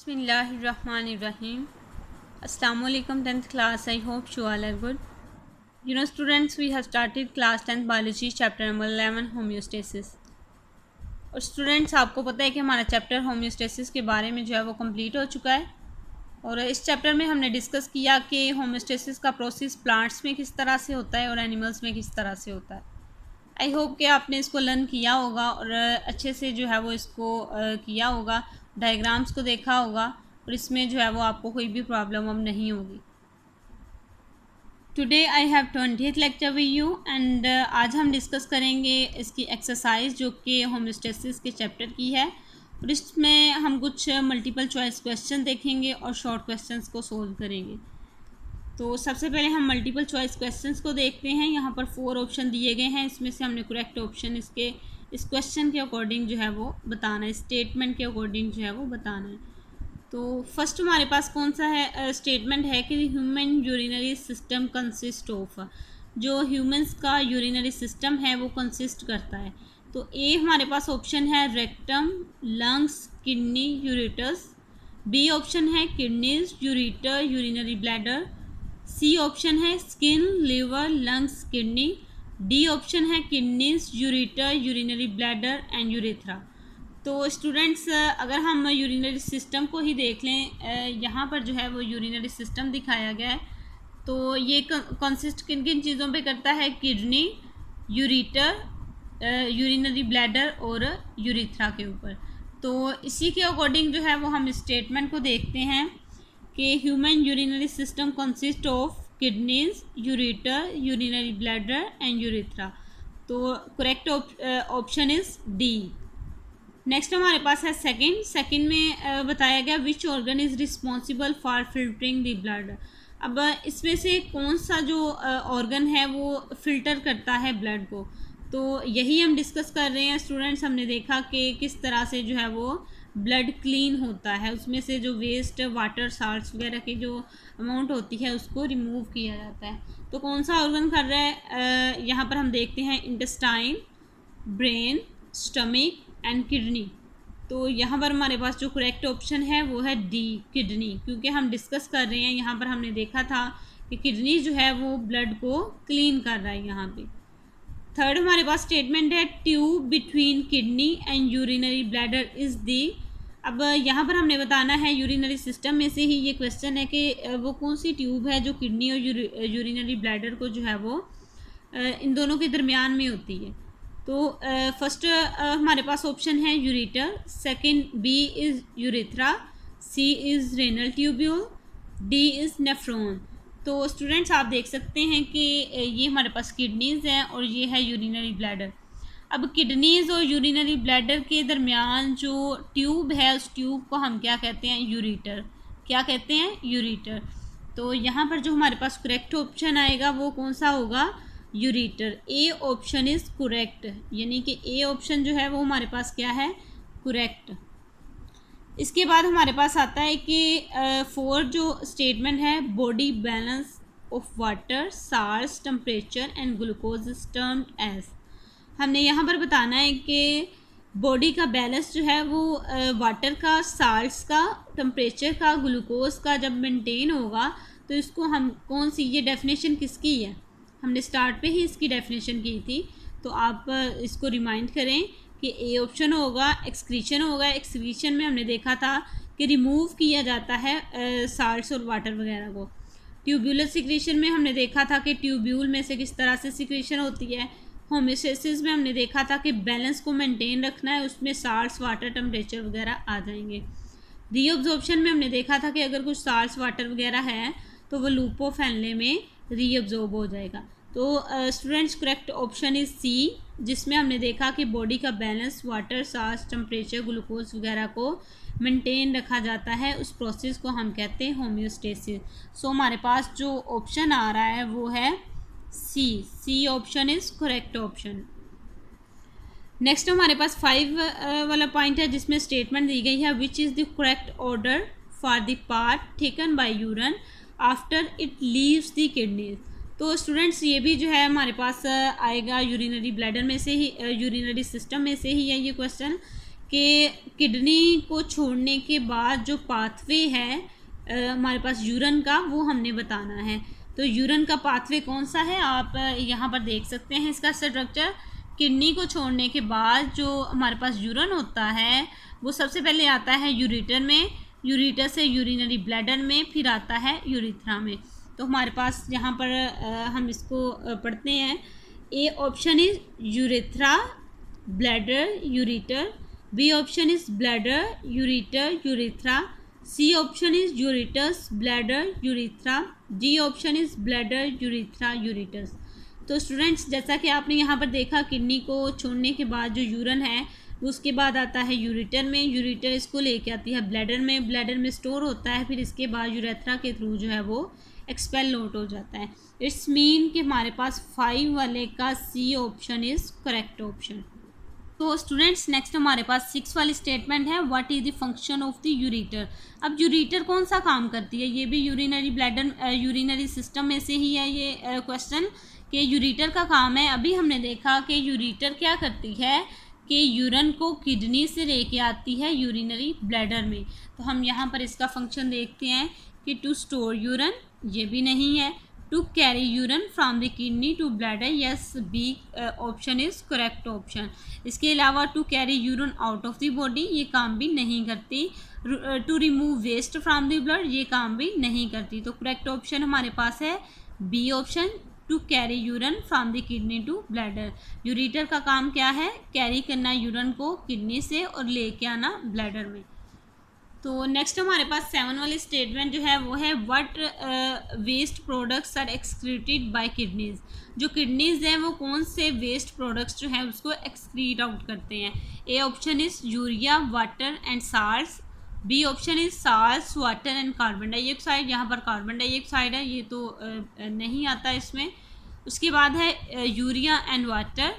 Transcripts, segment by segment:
Bismillahirrahmanirrahim. Assalamualaikum 10th class. I hope you all are good. Students, we have started class 10th biology chapter number 11 homeostasis. और students आपको पता है कि हमारा chapter homeostasis के बारे में जो है वो कंप्लीट हो चुका है और इस चैप्टर में हमने डिस्कस किया कि होम्योस्टेसिस का प्रोसेस प्लांट्स में किस तरह से होता है और एनिमल्स में किस तरह से होता है. आई होप कि आपने इसको लर्न किया होगा और अच्छे से जो है वो इसको किया होगा, डायग्राम्स को देखा होगा और इसमें जो है वो आपको कोई भी प्रॉब्लम अब नहीं होगी. Today I have 20th lecture with you and आज हम डिस्कस करेंगे इसकी एक्सरसाइज जो कि होम्योस्टेसिस के चैप्टर की है और इसमें हम कुछ मल्टीपल चॉइस क्वेश्चन देखेंगे और शॉर्ट क्वेश्चंस को सोल्व करेंगे. तो सबसे पहले हम मल्टीपल चॉइस क्वेश्चंस को देखते हैं. यहाँ पर 4 ऑप्शन दिए गए हैं, इसमें से हमने करेक्ट ऑप्शन इस क्वेश्चन के अकॉर्डिंग जो है वो बताना है, स्टेटमेंट के अकॉर्डिंग जो है वो बताना है. तो फर्स्ट हमारे पास कौन सा है स्टेटमेंट है कि human urinary system consist of, जो ह्यूमंस का यूरिनरी सिस्टम है वो कंसिस्ट करता है. तो ए हमारे पास ऑप्शन है rectum, lungs, kidney, ureters. B option है kidneys, ureter, urinary bladder. C option है skin, liver, lungs, kidney. D option है kidneys, ureter, urinary bladder and urethra. तो स्टूडेंट्स अगर हम यूरिनरी सिस्टम को ही देख लें, यहाँ पर जो है वो यूरिनरी सिस्टम दिखाया गया है. तो ये कंसिस्ट किन किन चीज़ों पे करता है? किडनी, यूरेटर, यूरिनरी ब्लैडर और यूरेथ्रा के ऊपर. तो इसी के अकॉर्डिंग जो है वो हम स्टेटमेंट को देखते हैं कि human urinary system consist of kidneys, ureter, urinary bladder and urethra. तो correct option is D. Next हमारे पास है सेकंड में बताया गया which organ is responsible for filtering the blood. अब इसमें से कौन सा जो ऑर्गन है वो फिल्टर करता है ब्लड को, तो यही हम डिस्कस कर रहे हैं स्टूडेंट्स. हमने देखा कि किस तरह से जो है वो ब्लड क्लीन होता है, उसमें से जो वेस्ट वाटर साल्ट्स वगैरह की जो अमाउंट होती है उसको रिमूव किया जाता है. तो कौन सा ऑर्गन कर रहा है? यहाँ पर हम देखते हैं intestine, brain, stomach and kidney. तो यहाँ पर हमारे पास जो करेक्ट ऑप्शन है वो है डी, किडनी, क्योंकि हम डिस्कस कर रहे हैं. यहाँ पर हमने देखा था कि किडनी जो है वो ब्लड को क्लीन कर रहा है यहाँ पे. थर्ड हमारे पास स्टेटमेंट है tube between kidney and urinary bladder is the. अब यहाँ पर हमने बताना है यूरिनरी सिस्टम में से ही ये क्वेश्चन है कि वो कौन सी ट्यूब है जो किडनी और यूरिनरी ब्लैडर को जो है वो इन दोनों के दरमियान में होती है. तो फर्स्ट हमारे पास ऑप्शन है ureter, second B is urethra, C is renal tubule, D is nephron. तो स्टूडेंट्स आप देख सकते हैं कि ये हमारे पास किडनीज़ हैं और ये है यूरिनरी ब्लैडर. अब किडनीज़ और यूरिनरी ब्लैडर के दरमियान जो ट्यूब है उस ट्यूब को हम क्या कहते हैं? यूरेटर. क्या कहते हैं? यूरेटर. तो यहाँ पर जो हमारे पास करेक्ट ऑप्शन आएगा वो कौन सा होगा? Ureter. A option is correct, यानी कि ए ऑप्शन जो है वो हमारे पास क्या है? करेक्ट. इसके बाद हमारे पास आता है कि फोर्थ जो स्टेटमेंट है body balance of water, salts, temperature and glucose is termed as. हमने यहाँ पर बताना है कि बॉडी का बैलेंस जो है वो वाटर का, साल्ट्स का, टेम्परेचर का, ग्लूकोज का जब मेंटेन होगा तो इसको हम कौन सी, ये डेफिनेशन किसकी है? हमने स्टार्ट पे ही इसकी डेफिनेशन की थी. तो आप इसको रिमाइंड करें कि ए ऑप्शन होगा एक्सक्रीशन होगा. एक्सक्रीशन में हमने देखा था कि रिमूव किया जाता है साल्ट्स और वाटर वगैरह को. ट्यूब्यूलर सिक्रीशन में हमने देखा था कि ट्यूब्यूल में से किस तरह से सिक्रीशन होती है. होम्योस्टेसिस में हमने देखा था कि बैलेंस को मेंटेन रखना है, उसमें साल्ट्स, वाटर, टेम्परेचर वगैरह आ जाएंगे. रीअब्जॉर्प्शन में हमने देखा था कि अगर कुछ साल्ट्स, वाटर वगैरह है तो वो लूप ऑफ हेनले में रीअब्जॉर्ब हो जाएगा. तो students correct option is C, जिसमें हमने देखा कि बॉडी का balance water, salts, temperature, glucose वगैरह को मेंटेन रखा जाता है. उस प्रोसेस को हम कहते हैं होम्योस्टेसिस. सो हमारे पास जो ऑप्शन आ रहा है वो है C option is correct option. Next हमारे पास 5 वाला पॉइंट है जिसमें स्टेटमेंट दी गई है which is the correct order for the part taken by urine after it leaves the kidneys. तो स्टूडेंट्स ये भी जो है हमारे पास आएगा यूरिनरी ब्लैडर में से ही, यूरिनरी सिस्टम में से ही है ये क्वेश्चन कि किडनी को छोड़ने के बाद जो पाथवे है हमारे पास यूरिन का, वो हमने बताना है। तो यूरिन का पाथवे कौन सा है, आप यहाँ पर देख सकते हैं इसका स्ट्रक्चर। किडनी को छोड़ने के बाद जो हमारे पास यूरिन होता है वो सबसे पहले आता है यूरेटर में, यूरेटर से यूरिनरी ब्लैडर में, फिर आता है यूरिथ्रा में। तो हमारे पास यहाँ पर हम इसको पढ़ते हैं। A option is urethra, bladder, ureter. B option is bladder, ureter, urethra. C option is ureters, bladder, urethra. D option is bladder, urethra, ureters. तो स्टूडेंट्स, जैसा कि आपने यहाँ पर देखा, किडनी को छोड़ने के बाद जो यूरिन है उसके बाद आता है यूरेटर में, यूरेटर इसको लेके आती है ब्लैडर में, ब्लैडर में स्टोर होता है, फिर इसके बाद यूरेथ्रा के थ्रू जो है वो एक्सपेल आउट हो जाता है। इट्स मीन कि हमारे पास 5 वाले का C option is correct option. तो स्टूडेंट्स, नेक्स्ट हमारे पास 6 वाली स्टेटमेंट है, what is the function of the ureter. अब यूरेटर कौन सा काम करती है, ये भी यूरिनरी ब्लैडर यूरिनरी सिस्टम में से ही है ये क्वेश्चन, कि यूरेटर का काम है। अभी हमने देखा कि यूरेटर क्या करती है कि यूरिन को किडनी से लेके आती है यूरिनरी ब्लैडर में। तो हम यहाँ पर इसका फंक्शन देखते हैं कि टू स्टोर यूरिन, ये भी नहीं है। To carry urine from the kidney to bladder, yes, B option is correct option. इसके अलावा to carry urine out of the body, ये काम भी नहीं करती। To remove waste from the blood, ये काम भी नहीं करती। तो करेक्ट ऑप्शन हमारे पास है B option, to carry urine from the kidney to bladder. Ureter का काम क्या है, कैरी करना यूरिन को किडनी से और लेके आना ब्लैडर में। तो नेक्स्ट हमारे पास 7 वाली स्टेटमेंट जो है वो है, what waste products are excreted by kidneys. जो किडनीज हैं वो कौन से वेस्ट प्रोडक्ट्स जो है उसको एक्सक्रीट आउट करते हैं। A option is urea, water and salts. B option is salts, water and carbon dioxide. यहाँ पर कार्बन डाइऑक्साइड है, ये तो नहीं आता इसमें। उसके बाद है यूरिया एंड वाटर,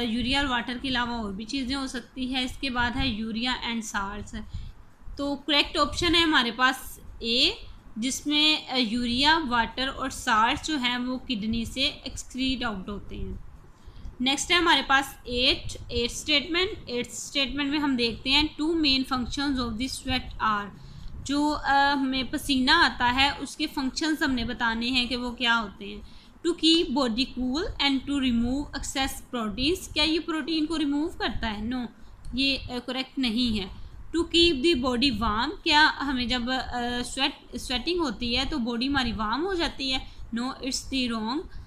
यूरिया और वाटर के अलावा और भी चीज़ें हो सकती है। इसके बाद है यूरिया एंड साल्ट्स। तो करेक्ट ऑप्शन है हमारे पास ए, जिसमें यूरिया, वाटर और साल्ट जो है वो किडनी से एक्सक्रीट आउट होते हैं। नेक्स्ट है हमारे पास 8 स्टेटमेंट। 8 स्टेटमेंट में हम देखते हैं, two main functions of the sweat are. जो हमें पसीना आता है उसके फंक्शंस हमने बताने हैं कि वो क्या होते हैं। To keep body cool and to remove excess proteins. क्या ये प्रोटीन को रिमूव करता है, नो, ये करेक्ट नहीं है। To keep the body warm, क्या हमें जब स्वेटिंग होती है तो बॉडी हमारी वार्म हो जाती है, no, it's the wrong.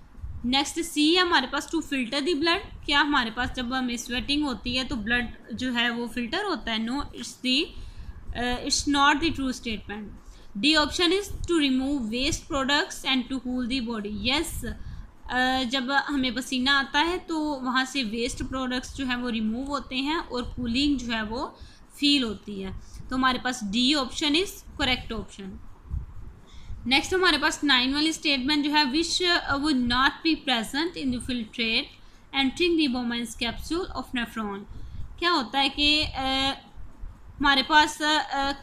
Next C है हमारे पास, टू फिल्टर द ब्लड। क्या हमारे पास जब हमें स्वेटिंग होती है तो ब्लड जो है वो फिल्टर होता है, no, it's not the true statement. D option is to remove waste products and to cool the body, yes, जब हमें पसीना आता है तो वहाँ से वेस्ट प्रोडक्ट्स जो है वो रिमूव होते हैं और कूलिंग जो है वो फील होती है। तो हमारे पास D option is correct option. Next हमारे पास 9 वाली स्टेटमेंट जो है, which would not be present in the filtrate entering the Bowman's capsule of nephron. क्या होता है कि हमारे पास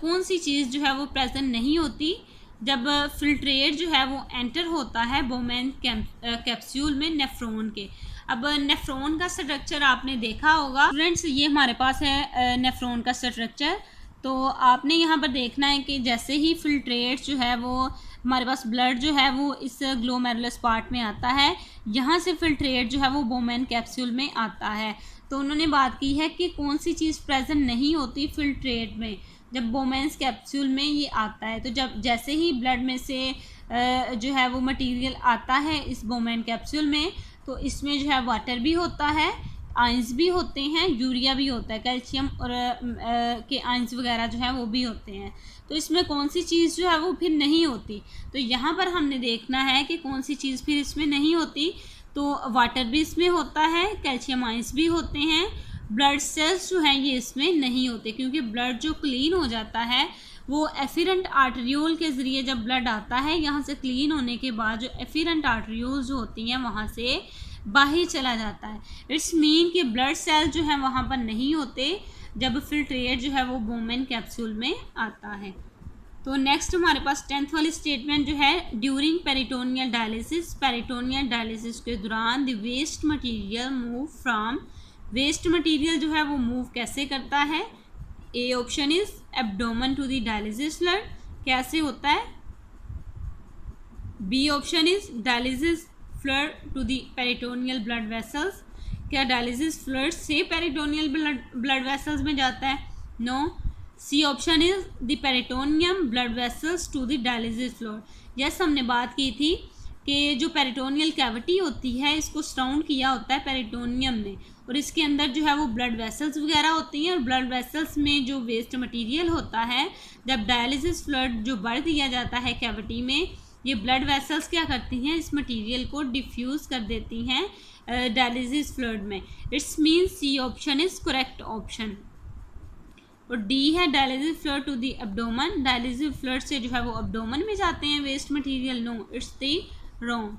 कौन सी चीज़ जो है वो प्रेजेंट नहीं होती जब फिल्ट्रेट जो है वो एंटर होता है बोमेन कैप्सूल में नेफ्रॉन के। अब नेफ्रॉन का स्ट्रक्चर आपने देखा होगा फ्रेंड्स, ये हमारे पास है नेफ्रॉन का स्ट्रक्चर। तो आपने यहाँ पर देखना है कि जैसे ही फिल्ट्रेट जो है वो हमारे पास ब्लड जो है वो इस ग्लोमेरुलस पार्ट में आता है, यहाँ से फिल्ट्रेट जो है वो बोमेन कैप्सूल में आता है। तो उन्होंने बात की है कि कौन सी चीज़ प्रेजेंट नहीं होती फिल्ट्रेट में जब बोमेन्स कैप्सूल में ये आता है। तो जब जैसे ही ब्लड में से जो है वो मटेरियल आता है इस बोमेन कैप्सूल में, तो इसमें जो है वाटर भी होता है, आयंस भी होते हैं, यूरिया भी होता है, कैल्शियम और के आयंस वगैरह जो है वो भी होते हैं। तो इसमें कौन सी चीज़ जो है वो फिर नहीं होती। तो यहाँ पर हमने देखना है कि कौन सी चीज़ फिर इसमें नहीं होती। तो वाटर भी इसमें होता है, कैल्शियम आयंस भी होते हैं, ब्लड सेल्स जो हैं ये इसमें नहीं होते, क्योंकि ब्लड जो क्लीन हो जाता है वो एफिरेंट आर्टरियोल के ज़रिए जब ब्लड आता है, यहाँ से क्लीन होने के बाद जो एफिरेंट आर्टरियोल्स जो होती हैं वहाँ से बाहर चला जाता है। इट्स मीन कि ब्लड सेल जो है वहाँ पर नहीं होते जब फिल्ट्रेट जो है वो बोमेन कैप्सूल में आता है। तो नेक्स्ट हमारे पास 10th वाली स्टेटमेंट जो है, during peritoneal dialysis, peritoneal dialysis के दौरान the waste material move from, waste material जो है वो मूव कैसे करता है, A option is abdomen to the dialysis fluid, कैसे होता है? B option is dialysis fluid to the peritoneal blood vessels, क्या डायलिसिस फ्लूइड से पेरिटोनियल ब्लड वेसल्स में जाता है? No. C option is the peritoneum blood vessels to the dialysis fluid. Yes, हमने बात की थी कि जो पेरिटोनियल कैविटी होती है इसको सराउंड किया होता है पेरिटोनियम ने, और इसके अंदर जो है वो ब्लड वेसल्स वगैरह होती हैं, और ब्लड वेसल्स में जो वेस्ट मटेरियल होता है, जब डायलिसिस फ्लूइड जो भर दिया जाता है कैविटी में, ये ब्लड वेसल्स क्या करती हैं? इस मटेरियल को डिफ्यूज़ कर देती हैं डायलिसिस फ्लूइड में। It's mean C option is correct option. और डी है dialysis fluid to the abdomen, dialysis fluid से जो है वो एब्डोमेन में जाते हैं waste material. No, it's the wrong.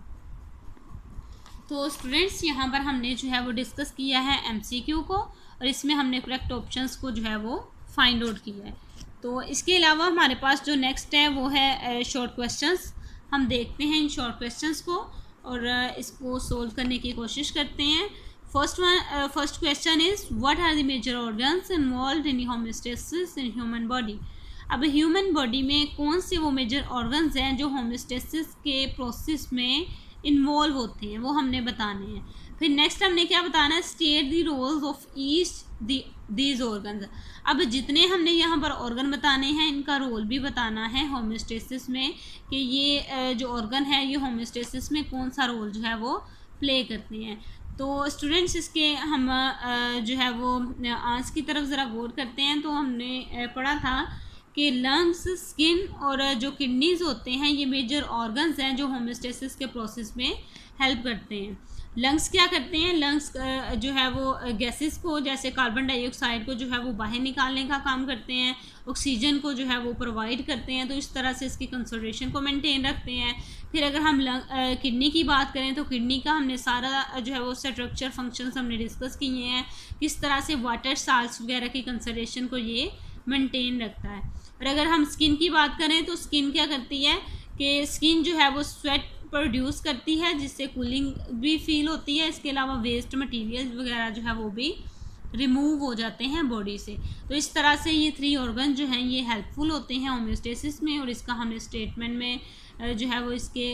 तो स्टूडेंट्स यहाँ पर हमने जो है वो डिस्कस किया है एमसीक्यू को, और इसमें हमने करेक्ट ऑप्शंस को जो है वो फाइंड आउट किया है। तो इसके अलावा हमारे पास जो नेक्स्ट है वो है शॉर्ट क्वेश्चंस। हम देखते हैं इन शॉर्ट क्वेश्चंस को और इसको सोल्व करने की कोशिश करते हैं। First question is what are the major organs involved in homeostasis in human body. अब ह्यूमन बॉडी में कौन से वो मेजर ऑर्गन्स हैं जो होमोस्टेसिस के प्रोसेस में इन्वॉल्व होते हैं, वो हमने बताने हैं। फिर नेक्स्ट हमने क्या बताना है? State the roles of each these organs. अब जितने हमने यहाँ पर ऑर्गन बताने हैं इनका रोल भी बताना है होमोस्टेसिस में, कि ये जो ऑर्गन है ये होमोस्टेसिस में कौन सा रोल जो है वो प्ले करते हैं। तो स्टूडेंट्स इसके हम जो है वो आंसर की तरफ ज़रा गौर करते हैं। तो हमने पढ़ा था कि लंग्स, स्किन और जो किडनीज होते हैं ये मेजर ऑर्गन्स हैं जो होमोस्टेसिस के प्रोसेस में हेल्प करते हैं। लंग्स क्या करते हैं? लंग्स जो है वो गैसेस को, जैसे कार्बन डाइऑक्साइड को जो है वो बाहर निकालने का काम करते हैं, ऑक्सीजन को जो है वो प्रोवाइड करते हैं, तो इस तरह से इसकी कंसंट्रेशन को मेंटेन रखते हैं। फिर अगर हम किडनी की बात करें तो किडनी का हमने सारा जो है वो स्ट्रक्चर फंक्शंस हमने डिस्कस किए हैं, किस तरह से वाटर साल्ट्स वगैरह की कंसंट्रेशन को ये मेंटेन रखता है। और अगर हम स्किन की बात करें तो स्किन क्या करती है कि स्किन जो है वो स्वेट प्रोड्यूस करती है जिससे कूलिंग भी फील होती है। इसके अलावा वेस्ट मटेरियल वगैरह जो है वो भी रिमूव हो जाते हैं बॉडी से। तो इस तरह से ये 3 ऑर्गन जो हैं ये हेल्पफुल होते हैं होम्योस्टेसिस में, और इसका हमने स्टेटमेंट में जो है वो इसके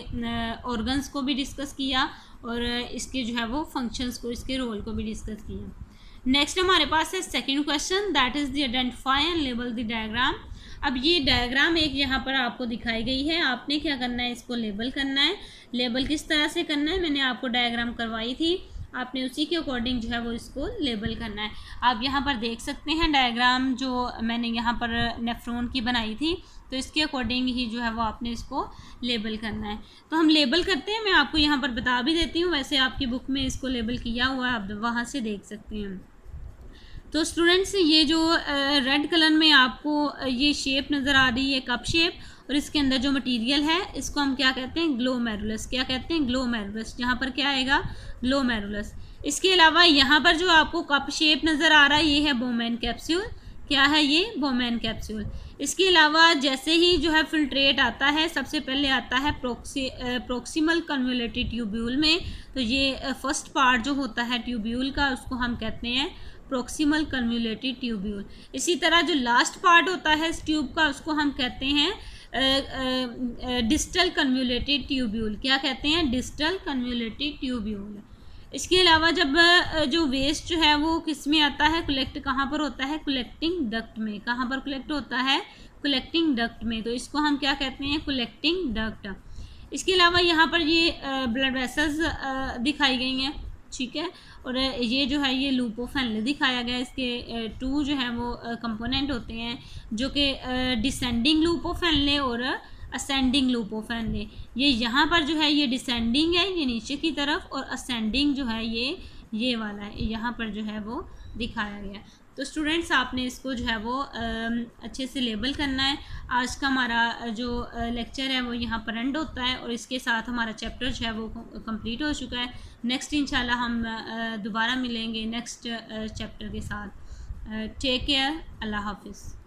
ऑर्गन्स को भी डिस्कस किया और इसके जो है वो फंक्शंस को, इसके रोल को भी डिस्कस किया। नेक्स्ट हमारे पास है second question, that is the identify and label the diagram. अब ये डायग्राम एक यहाँ पर आपको दिखाई गई है, आपने क्या करना है? इसको लेबल करना है। लेबल किस तरह से करना है? मैंने आपको डायग्राम करवाई थी, आपने उसी के अकॉर्डिंग जो है वो इसको लेबल करना है। आप यहाँ पर देख सकते हैं डायग्राम जो मैंने यहाँ पर नेफ्रॉन की बनाई थी, तो इसके अकॉर्डिंग ही जो है वो आपने इसको लेबल करना है। तो हम लेबल करते हैं, मैं आपको यहाँ पर बता भी देती हूँ, वैसे आपकी बुक में इसको लेबल किया हुआ है, आप वहाँ से देख सकते हैं। तो स्टूडेंट्स ये जो रेड कलर में आपको ये शेप नज़र आ रही है कप शेप, और इसके अंदर जो मटेरियल है इसको हम क्या कहते हैं? ग्लोमेरुलस। क्या कहते हैं? ग्लोमेरुलस। यहाँ पर क्या आएगा? ग्लोमेरुलस। इसके अलावा यहाँ पर जो आपको कप शेप नज़र आ रहा है ये है बोमेन कैप्सूल। क्या है ये? Bowman capsule. इसके अलावा जैसे ही जो है फिल्ट्रेट आता है, सबसे पहले आता है प्रोक्सिमल कन्वोल्यूटेड ट्यूब्यूल में। तो ये फर्स्ट पार्ट जो होता है ट्यूब्यूल का उसको हम कहते हैं प्रोक्सिमल कन्वोल्यूटेड ट्यूब्यूल। इसी तरह जो लास्ट पार्ट होता है इस ट्यूब का उसको हम कहते हैं डिस्टल कन्वोल्यूटेड ट्यूब्यूल। क्या कहते हैं? Distal convoluted tubule. इसके अलावा जब जो वेस्ट जो है वो किस में आता है? कलेक्ट कहाँ पर होता है? कलेक्टिंग डक्ट में। कहाँ पर कलेक्ट होता है? कलेक्टिंग डक्ट में। तो इसको हम क्या कहते हैं? Collecting duct. इसके अलावा यहाँ पर ये ब्लड वेसल्स दिखाई गई हैं, ठीक है, और ये जो है ये लूप ऑफ हेनले दिखाया गया। इसके 2 जो है वो कंपोनेंट होते हैं जो कि डिसेंडिंग लूप ऑफ हेनले और असेंडिंग लूप ऑफ हेनले। ये यहाँ पर जो है ये डिसेंडिंग है, ये नीचे की तरफ, और असेंडिंग जो है ये वाला है, यहाँ पर जो है वो दिखाया गया। तो स्टूडेंट्स आपने इसको जो है वो अच्छे से लेबल करना है। आज का हमारा जो लेक्चर है वो यहाँ पर एंड होता है, और इसके साथ हमारा चैप्टर जो है वो कंप्लीट हो चुका है। नेक्स्ट इंशाल्लाह हम दोबारा मिलेंगे नेक्स्ट चैप्टर के साथ। टेक केयर, अल्लाह हाफिज़।